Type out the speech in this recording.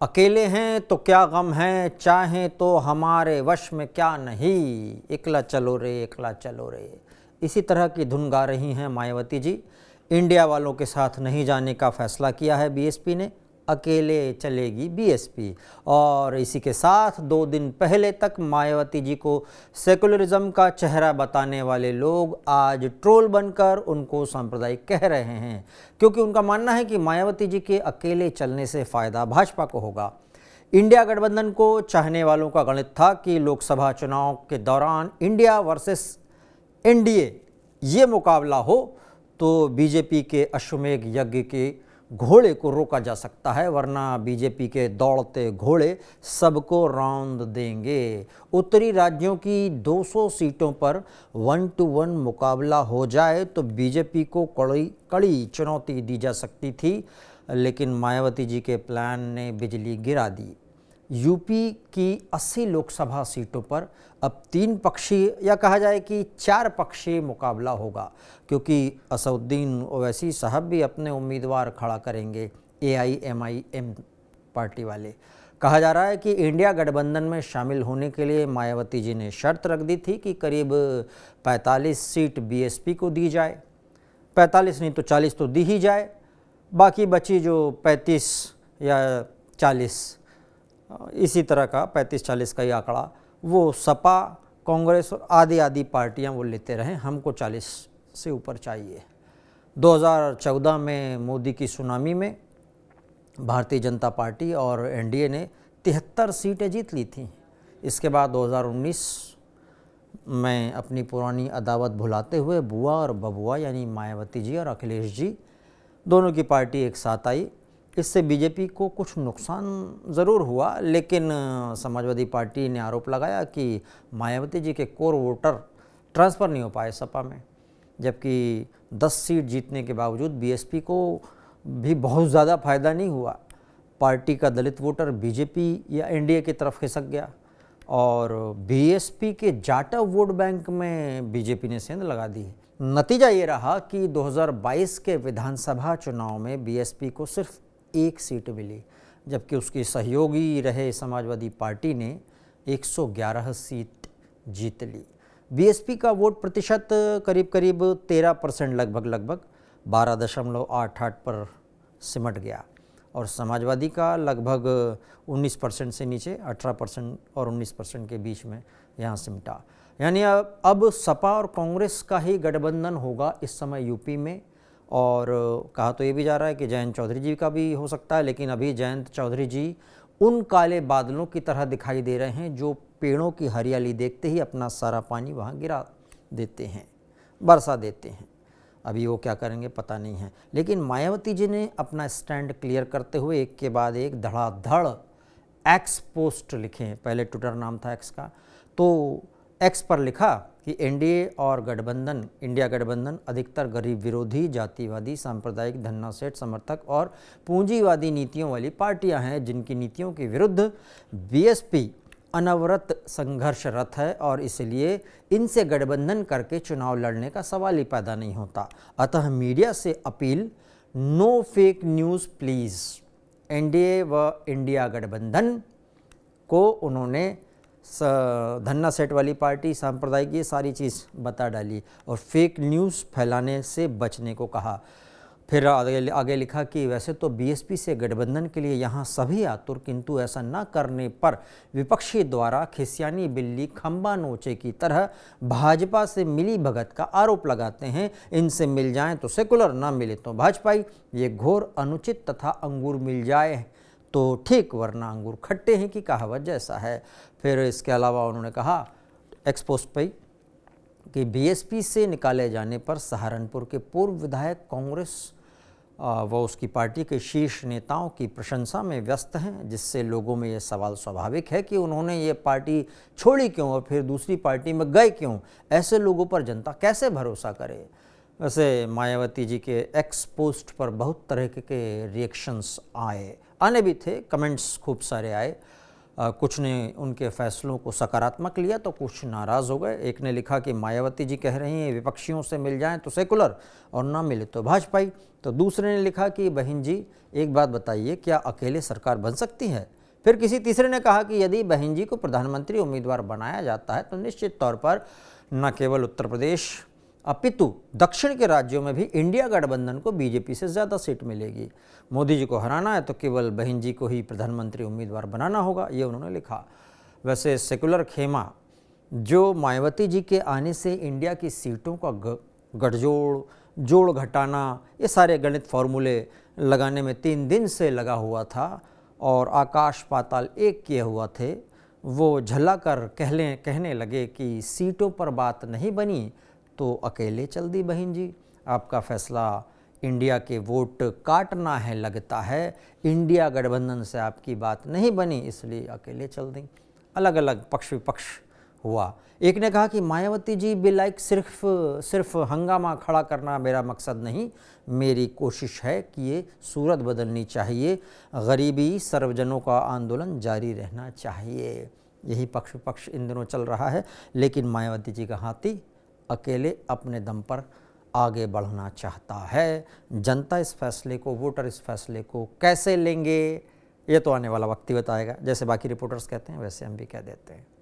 अकेले हैं तो क्या गम है, चाहें तो हमारे वश में क्या नहीं, एकला चलो रे एकला चलो रे। इसी तरह की धुन गा रही हैं मायावती जी। इंडिया वालों के साथ नहीं जाने का फैसला किया है बीएसपी ने, अकेले चलेगी बीएसपी। और इसी के साथ 2 दिन पहले तक मायावती जी को सेकुलरिज्म का चेहरा बताने वाले लोग आज ट्रोल बनकर उनको सांप्रदायिक कह रहे हैं, क्योंकि उनका मानना है कि मायावती जी के अकेले चलने से फ़ायदा भाजपा को होगा। इंडिया गठबंधन को चाहने वालों का गणित था कि लोकसभा चुनाव के दौरान इंडिया वर्सेस एनडीए ये मुकाबला हो तो बीजेपी के अश्वमेध यज्ञ के घोड़े को रोका जा सकता है, वरना बीजेपी के दौड़ते घोड़े सबको रौंद देंगे। उत्तरी राज्यों की 200 सीटों पर 1 to 1 मुकाबला हो जाए तो बीजेपी को कड़ी चुनौती दी जा सकती थी, लेकिन मायावती जी के प्लान ने बिजली गिरा दी। यूपी की 80 लोकसभा सीटों पर अब 3 पक्षीय या कहा जाए कि 4 पक्षीय मुकाबला होगा, क्योंकि असदुद्दीन ओवैसी साहब भी अपने उम्मीदवार खड़ा करेंगे, AIMIM पार्टी वाले। कहा जा रहा है कि इंडिया गठबंधन में शामिल होने के लिए मायावती जी ने शर्त रख दी थी कि करीब 45 सीट बीएसपी को दी जाए, 45 नहीं तो 40 तो दी ही जाए, बाकी बची जो 35 या 40 इसी तरह का 35-40 का ही आंकड़ा वो सपा, कांग्रेस और आदि पार्टियां वो लेते रहें, हमको 40 से ऊपर चाहिए। 2014 में मोदी की सुनामी में भारतीय जनता पार्टी और एनडीए ने 73 सीटें जीत ली थीं। इसके बाद 2019 में अपनी पुरानी अदावत भुलाते हुए बुआ और बबुआ यानी मायावती जी और अखिलेश जी दोनों की पार्टी एक साथ आई। इससे बीजेपी को कुछ नुकसान ज़रूर हुआ, लेकिन समाजवादी पार्टी ने आरोप लगाया कि मायावती जी के कोर वोटर ट्रांसफ़र नहीं हो पाए सपा में, जबकि 10 सीट जीतने के बावजूद बीएसपी को भी बहुत ज़्यादा फ़ायदा नहीं हुआ। पार्टी का दलित वोटर बीजेपी या एनडीए की तरफ खिसक गया और बीएसपी के जाटव वोट बैंक में बीजेपी ने सेंध लगा दी। नतीजा ये रहा कि 2022 के विधानसभा चुनाव में बीएसपी को सिर्फ 1 सीट मिली, जबकि उसकी सहयोगी रहे समाजवादी पार्टी ने 111 सीट जीत ली। बीएसपी का वोट प्रतिशत करीब 13% लगभग 12.88 पर सिमट गया और समाजवादी का लगभग 19% से नीचे 18% और 19% के बीच में यहाँ सिमटा। यानी अब सपा और कांग्रेस का ही गठबंधन होगा इस समय यूपी में। और कहा तो ये भी जा रहा है कि जयंत चौधरी जी का भी हो सकता है, लेकिन अभी जयंत चौधरी जी उन काले बादलों की तरह दिखाई दे रहे हैं जो पेड़ों की हरियाली देखते ही अपना सारा पानी वहाँ गिरा देते हैं, बरसा देते हैं। अभी वो क्या करेंगे पता नहीं है, लेकिन मायावती जी ने अपना स्टैंड क्लियर करते हुए एक के बाद एक धड़ाधड़ एक्स पोस्ट लिखे। पहले ट्विटर नाम था एक्स का, तो एक्स पर लिखा कि एनडीए और गठबंधन, इंडिया गठबंधन अधिकतर गरीब विरोधी, जातिवादी, सांप्रदायिक, धन्ना सेठ समर्थक और पूंजीवादी नीतियों वाली पार्टियां हैं, जिनकी नीतियों के विरुद्ध बीएसपी अनवरत संघर्षरत है और इसलिए इनसे गठबंधन करके चुनाव लड़ने का सवाल ही पैदा नहीं होता। अतः मीडिया से अपील, no fake news please. NDA व इंडिया गठबंधन को उन्होंने धन्ना सेठ वाली पार्टी, सांप्रदायिक, ये सारी चीज़ बता डाली और फेक न्यूज़ फैलाने से बचने को कहा। फिर आगे लिखा कि वैसे तो बीएसपी से गठबंधन के लिए यहाँ सभी आतुर, किंतु ऐसा न करने पर विपक्षी द्वारा खिसियानी बिल्ली खंबा नोचे की तरह भाजपा से मिली भगत का आरोप लगाते हैं। इनसे मिल जाएं तो सेकुलर, ना मिले तो भाजपाई। ये घोर अनुचित तथा अंगूर मिल जाए तो ठीक, वरना अंगूर खट्टे हैं की कहावत जैसा है। फिर इसके अलावा उन्होंने कहा एक्स पोस्ट पर कि बीएसपी से निकाले जाने पर सहारनपुर के पूर्व विधायक कांग्रेस व उसकी पार्टी के शीर्ष नेताओं की प्रशंसा में व्यस्त हैं, जिससे लोगों में ये सवाल स्वाभाविक है कि उन्होंने ये पार्टी छोड़ी क्यों और फिर दूसरी पार्टी में गए क्यों। ऐसे लोगों पर जनता कैसे भरोसा करे। वैसे मायावती जी के एक्स पोस्ट पर बहुत तरह के रिएक्शंस आने भी थे, कमेंट्स खूब सारे आए। कुछ ने उनके फैसलों को सकारात्मक लिया तो कुछ नाराज़ हो गए। एक ने लिखा कि मायावती जी कह रही हैं विपक्षियों से मिल जाएं तो सेकुलर और ना मिले तो भाजपाई। तो दूसरे ने लिखा कि बहन जी एक बात बताइए, क्या अकेले सरकार बन सकती है? फिर किसी तीसरे ने कहा कि यदि बहन जी को प्रधानमंत्री उम्मीदवार बनाया जाता है तो निश्चित तौर पर न केवल उत्तर प्रदेश अपितु दक्षिण के राज्यों में भी इंडिया गठबंधन को बीजेपी से ज़्यादा सीट मिलेगी। मोदी जी को हराना है तो केवल बहन जी को ही प्रधानमंत्री उम्मीदवार बनाना होगा, ये उन्होंने लिखा। वैसे सेकुलर खेमा जो मायावती जी के आने से इंडिया की सीटों का गठजोड़, जोड़ घटाना, ये सारे गणित फॉर्मूले लगाने में 3 दिन से लगा हुआ था और आकाश पाताल एक किए हुआ थे, वो झल्ला कर कहने लगे कि सीटों पर बात नहीं बनी तो अकेले चल दी बहन जी। आपका फैसला इंडिया के वोट काटना है लगता है, इंडिया गठबंधन से आपकी बात नहीं बनी इसलिए अकेले चल दी। अलग अलग पक्ष विपक्ष हुआ। एक ने कहा कि मायावती जी बे लाइक सिर्फ हंगामा खड़ा करना मेरा मकसद नहीं, मेरी कोशिश है कि ये सूरत बदलनी चाहिए, गरीबी सर्वजनों का आंदोलन जारी रहना चाहिए। यही पक्ष विपक्ष इन दिनों चल रहा है। लेकिन मायावती जी का हाथी अकेले अपने दम पर आगे बढ़ना चाहता है। जनता इस फैसले को, वोटर इस फैसले को कैसे लेंगे ये तो आने वाला वक्त ही बताएगा। जैसे बाकी रिपोर्टर्स कहते हैं वैसे हम भी कह देते हैं।